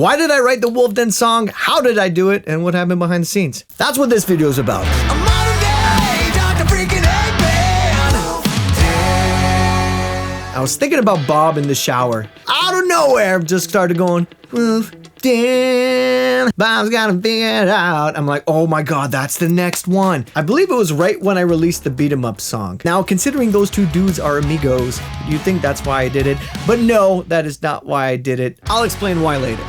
Why did I write the Wulff Den song? How did I do it? And what happened behind the scenes? That's what this video is about. I was thinking about Bob in the shower. Out of nowhere, just started going, Wulff Den, Bob's gotta figure it out. I'm like, oh my god, that's the next one. I believe it was right when I released the Beat 'em Up song. Now, considering those two dudes are amigos, you'd think that's why I did it. But no, that is not why I did it. I'll explain why later.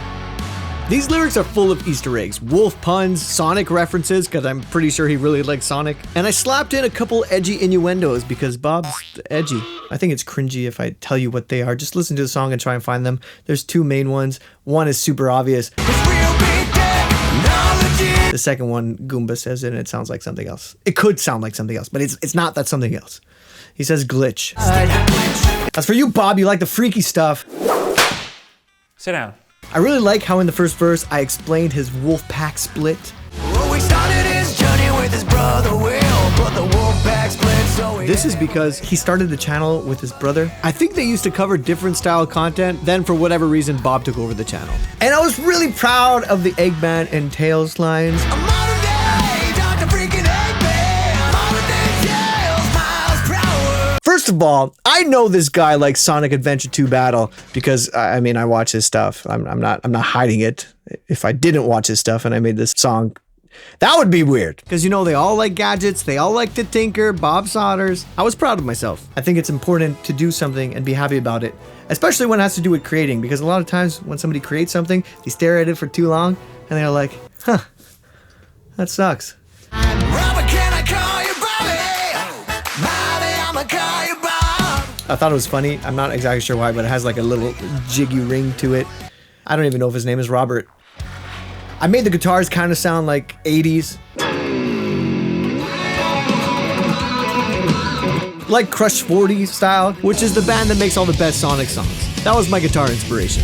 These lyrics are full of Easter eggs, Wulff puns, Sonic references, because I'm pretty sure he really likes Sonic. And I slapped in a couple edgy innuendos because Bob's edgy. I think it's cringy if I tell you what they are. Just listen to the song and try and find them. There's two main ones. One is super obvious. The second one, Goomba says it and it sounds like something else. It could sound like something else, but it's not that something else. He says glitch. As for you, Bob, you like the freaky stuff. Sit down. I really like how in the first verse I explained his Wulff pack split. Well, we started his journey with his brother Will, but the Wulff pack split, so this is because he started the channel with his brother. I think they used to cover different style content, then for whatever reason Bob took over the channel. And I was really proud of the Eggman and Tails lines. First of all, I know this guy likes Sonic Adventure 2 Battle because I mean I watch his stuff. I'm not hiding it. If I didn't watch his stuff and I made this song, that would be weird. Because you know they all like gadgets, they all like to tinker, Bob solders. I was proud of myself. I think it's important to do something and be happy about it, especially when it has to do with creating, because a lot of times when somebody creates something, they stare at it for too long and they're like, huh, that sucks. Robert, can I call you Bobby? Bobby, I'ma call you Bob. I thought it was funny. I'm not exactly sure why, but it has like a little jiggy ring to it. I don't even know if his name is Robert. I made the guitars kind of sound like 80s. Like Crush 40 style, which is the band that makes all the best Sonic songs. That was my guitar inspiration.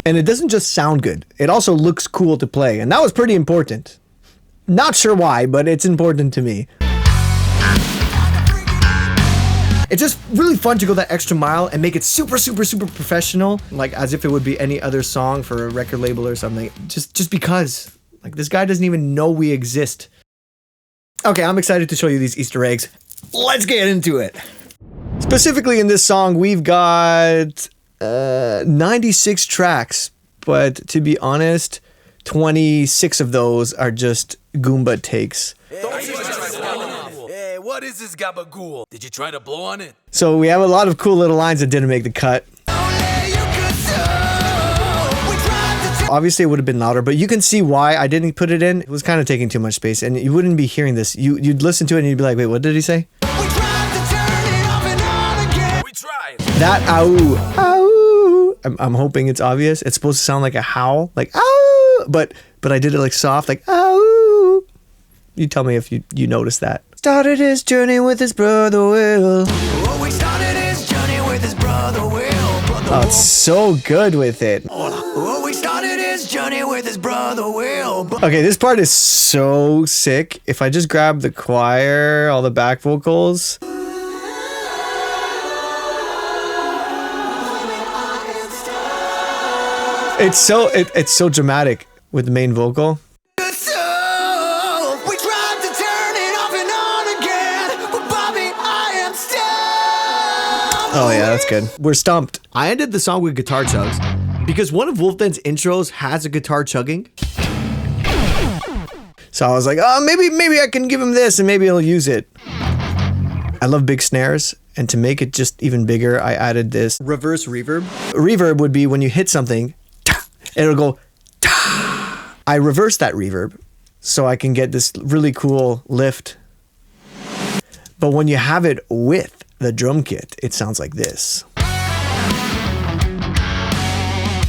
And it doesn't just sound good, it also looks cool to play, and that was pretty important. Not sure why, but it's important to me. It's just really fun to go that extra mile and make it super professional, like as if it would be any other song for a record label or something, just because. Like, this guy doesn't even know we exist. Okay, I'm excited to show you these Easter eggs. Let's get into it. Specifically in this song, we've got 96 tracks, but to be honest, 26 of those are just Goomba takes. Hey, what is this gabagool? Did you try to blow on it? So we have a lot of cool little lines that didn't make the cut. Obviously it would have been louder, but you can see why I didn't put it in. It was kind of taking too much space and you wouldn't be hearing this. You'd listen to it and you'd be like, wait, what did he say? That ow, ow. I'm hoping it's obvious. It's supposed to sound like a howl, like ow, but I did it like soft, like ow. You tell me if you notice that. Started his journey with his brother Will. Oh, we started his journey with his brother Will. Oh, it's so good with it. Oh, we started his journey with his brother Will. Okay, this part is so sick. If I just grab the choir, all the back vocals. It's so dramatic with the main vocal. Oh yeah, that's good. We're stumped. I ended the song with guitar chugs because one of Wulff Den's intros has a guitar chugging. So I was like, oh, maybe I can give him this and maybe he'll use it. I love big snares, and to make it just even bigger, I added this reverse reverb. Reverb would be when you hit something, it'll go, I reverse that reverb so I can get this really cool lift. But when you have it with the drum kit, it sounds like this.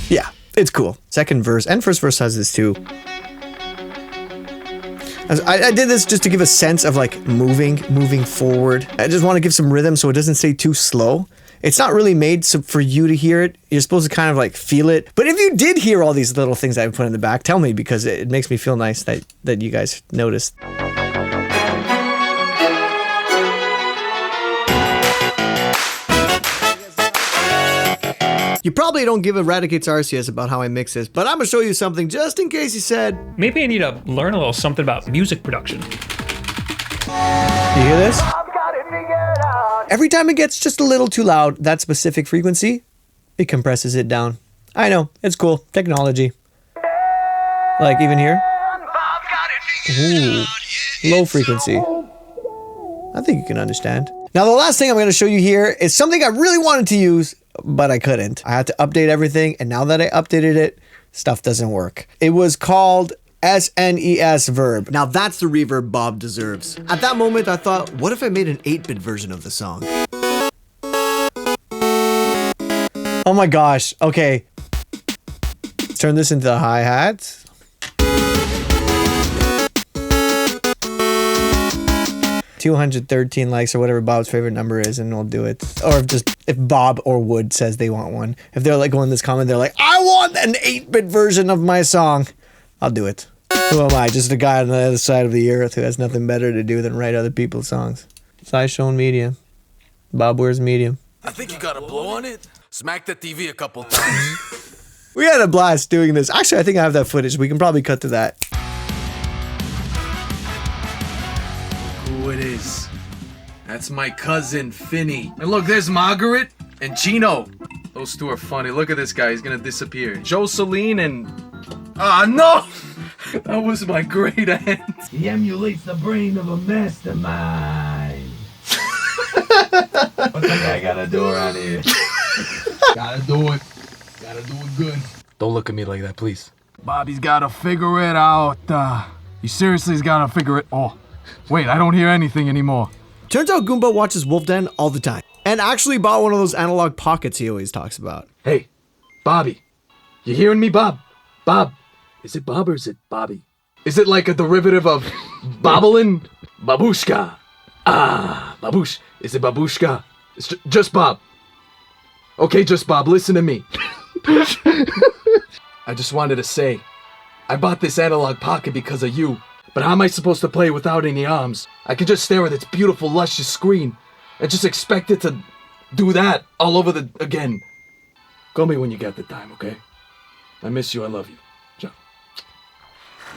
Yeah, it's cool. Second verse and first verse has this too. I did this just to give a sense of like moving forward. I just want to give some rhythm so it doesn't stay too slow. It's not really made for you to hear it. You're supposed to kind of like feel it. But if you did hear all these little things I put in the back, tell me, because it makes me feel nice that you guys noticed. You probably don't give a Radicates RCS about how I mix this, but I'm gonna show you something just in case you said. Maybe I need to learn a little something about music production. You hear this? Every time it gets just a little too loud, that specific frequency, it compresses it down. I know, it's cool. Technology. Like even here. Ooh, low frequency. I think you can understand. Now the last thing I'm gonna show you here is something I really wanted to use, but I couldn't. I had to update everything, and now that I updated it, stuff doesn't work. It was called SNES Verb. Now that's the reverb Bob deserves. At that moment, I thought, what if I made an 8-bit version of the song? Oh my gosh, okay. Let's turn this into the hi-hat. $213 likes or whatever Bob's favorite number is, and we'll do it. Or if Bob or Wood says they want one. If they're like going in this comment, they're like, I want an 8-bit version of my song. I'll do it. Who am I? Just a guy on the other side of the earth who has nothing better to do than write other people's songs. Sideshow Medium. Bob wears medium. I think you got a blow on it. Smack the TV a couple times. We had a blast doing this. Actually, I think I have that footage. We can probably cut to that. Who it is? That's my cousin, Finny. And look, there's Margaret and Chino. Those two are funny. Look at this guy. He's gonna disappear. Jocelyn and... Ah, no! That was my great aunt. He emulates the brain of a mastermind. What's that guy gotta do around here? Gotta do it. Gotta do it good. Don't look at me like that, please. Bobby's gotta figure it out. He seriously's gotta figure it... Oh, wait, I don't hear anything anymore. Turns out Goomba watches Wulff Den all the time. And actually bought one of those analog pockets he always talks about. Hey, Bobby. You hearing me, Bob? Bob. Is it Bob or is it Bobby? Is it like a derivative of bobbling? Babushka. Ah, baboosh. Is it babushka? It's just Bob. Okay, just Bob, listen to me. I just wanted to say, I bought this analog pocket because of you. But how am I supposed to play without any arms? I can just stare at its beautiful, luscious screen and just expect it to do that all over again. Call me when you get the time, okay? I miss you, I love you. Ciao.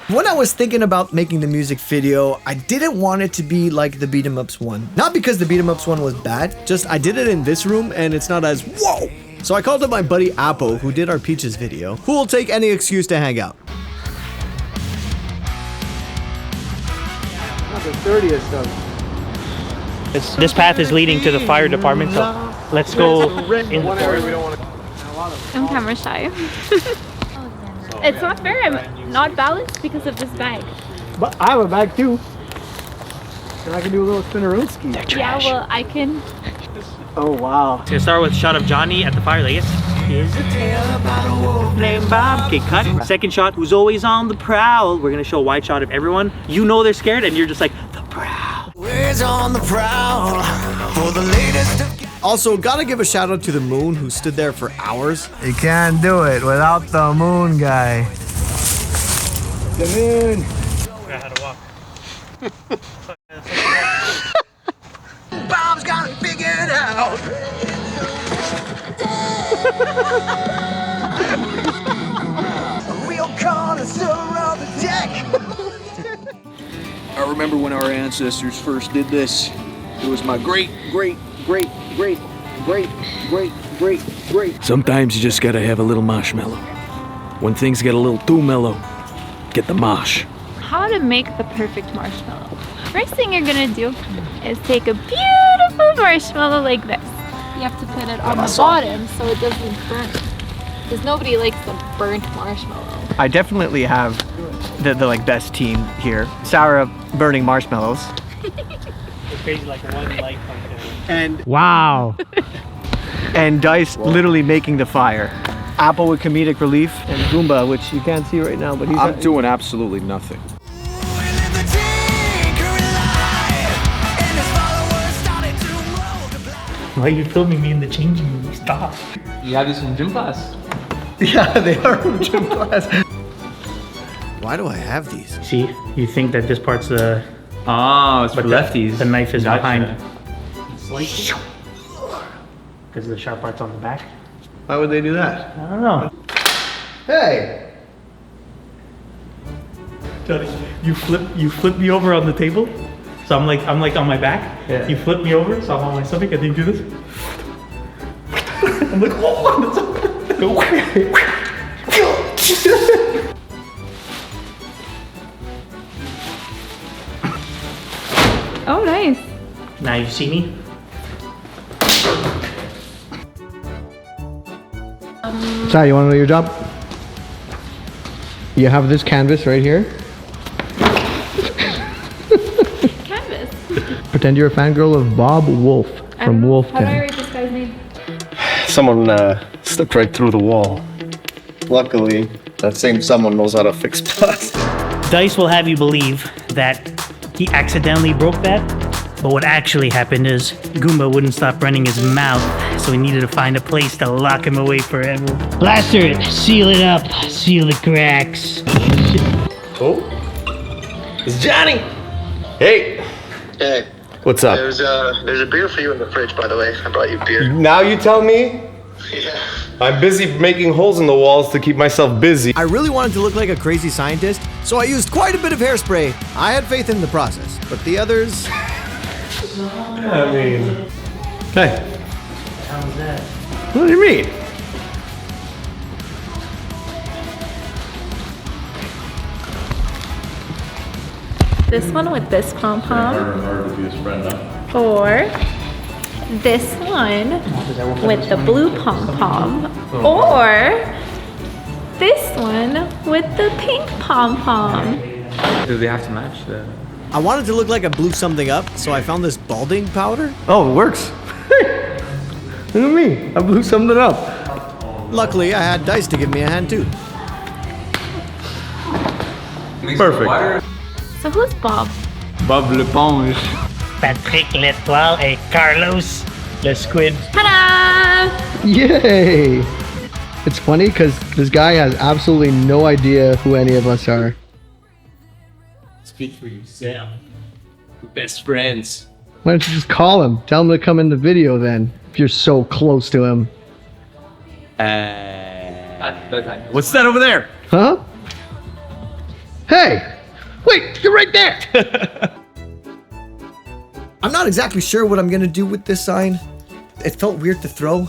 When I was thinking about making the music video, I didn't want it to be like the Beat 'em Ups one. Not because the Beat 'em Ups one was bad, just I did it in this room and it's not as whoa. So I called up my buddy Apo, who did our Peaches video, who will take any excuse to hang out. This path is leading to the fire department, so let's go in the forest. I'm camera shy. It's not fair, I'm not balanced because of this bag. But I have a bag too. And I can do a little spinnerooski. Yeah, well, I can. Oh wow. It's gonna start with a shot of Johnny at the fire, like this. Here's a tale about a wolf named Bob. Okay, cut. Second shot, who's always on the prowl. We're gonna show a wide shot of everyone. You know they're scared and you're just like, the prowl. Where's on the prowl for the latest of... Also, gotta give a shout out to the moon who stood there for hours. You can't do it without the moon guy. The moon. I had to walk. Bob's got it figured out. A real connoisseur of the deck. I remember when our ancestors first did this. It was my great. Sometimes you just gotta have a little marshmallow. When things get a little too mellow, get the mosh. How to make the perfect marshmallow. First thing you're gonna do is take a beautiful marshmallow like this. You have to put it on the bottom so it doesn't burn. Because nobody likes the burnt marshmallow. I definitely have the like best team here. Sarah burning marshmallows. It's crazy, like one light comes in. And wow. And Dice literally making the fire. Apple with comedic relief, and Goomba, which you can't see right now, but I'm doing absolutely nothing. We live the Why are you filming me in the changing room? Stop. You have this from gym class. Yeah, they are from gym class. Why do I have these? See, you think that this part's the... Oh, it's for but lefties. The knife is Gotcha. behind. Because the sharp part's on the back. Why would they do that? I don't know. Hey! Jawny, you flip me over on the table. So I'm like on my back. Yeah. You flip me over, so I'm on my stomach, and then you do this. I'm like, oh, Oh, nice. Now you see me. Sai, you wanna know your job? You have this canvas right here. Canvas. Pretend you're a fangirl of Bob Wulff from Wulff How do I Den. write this guy's name? Someone slipped right through the wall. Luckily, that same someone knows how to fix plots. Dice will have you believe that he accidentally broke that, but what actually happened is Goomba wouldn't stop running his mouth, so we needed to find a place to lock him away forever. Blaster it, seal it up, seal the cracks. Oh, it's Johnny. Hey. Hey. What's up? There's a beer for you in the fridge, by the way. I brought you beer. Now you tell me? Yeah. I'm busy making holes in the walls to keep myself busy. I really wanted to look like a crazy scientist, so I used quite a bit of hairspray. I had faith in the process, but the others... I mean... Hey, How's that? what do you mean? This one with this pom-pom. Or this one with the blue pom-pom. Or this one with the pink pom-pom. Do they have to match the... I wanted to look like I blew something up, so I found this balding powder. Oh, it works. Look at me, I blew something up. Luckily, I had Dice to give me a hand too. Perfect. So who's Bob? Bob L'éponge. Patrick L'Etoile et Carlos Le Squid. Ta-da! Yay! It's funny because this guy has absolutely no idea who any of us are. Speak for yourself. We're best friends. Why don't you just call him? Tell him to come in the video then, if you're so close to him. What's that over there? Huh? Hey! Wait, you're right there! I'm not exactly sure what I'm gonna do with this sign. It felt weird to throw.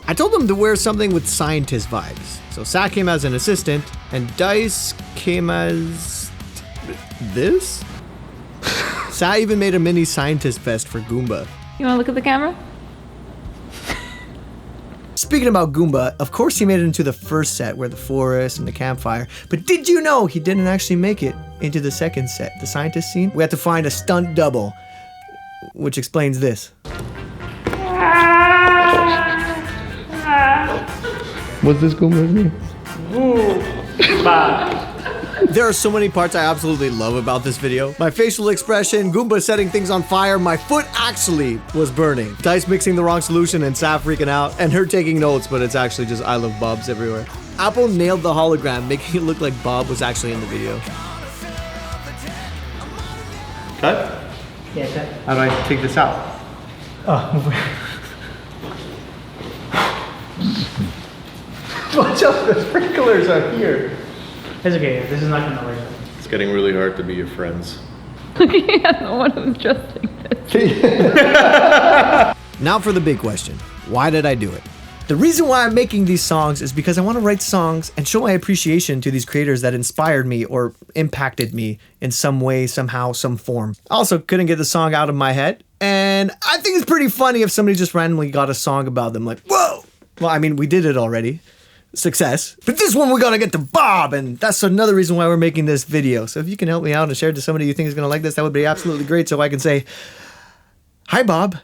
I told him to wear something with scientist vibes. So Sa came as an assistant, and Dice came as... this? Sa even made a mini scientist vest for Goomba. You wanna look at the camera? Speaking about Goomba, of course he made it into the first set where the forest and the campfire, but did you know he didn't actually make it into the second set, the scientist scene? We had to find a stunt double, which explains this. What's this Goomba's name? There are so many parts I absolutely love about this video. My facial expression, Goomba setting things on fire, my foot actually was burning. Dice mixing the wrong solution and Sa freaking out, and her taking notes, but it's actually just I love Bobs everywhere. Apple nailed the hologram, making it look like Bob was actually in the video. Cut? Yeah, cut. How do I take this out? Oh, Watch out, the sprinklers are here. it's okay. This is not gonna work. It's getting really hard to be your friends. Looking at the one who's dressed like this. Now for the big question. Why did I do it? The reason why I'm making these songs is because I want to write songs and show my appreciation to these creators that inspired me or impacted me in some way, somehow, some form. I also couldn't get the song out of my head, and I think it's pretty funny if somebody just randomly got a song about them like, whoa! Well, I mean, we did it already. Success. But this one we're gonna get to Bob, and that's another reason why we're making this video. So if you can help me out and share it to somebody you think is gonna like this, that would be absolutely great, so I can say, hi Bob.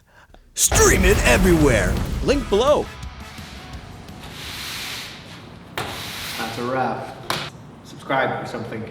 Stream it everywhere. Link below. That's a wrap. Subscribe or something.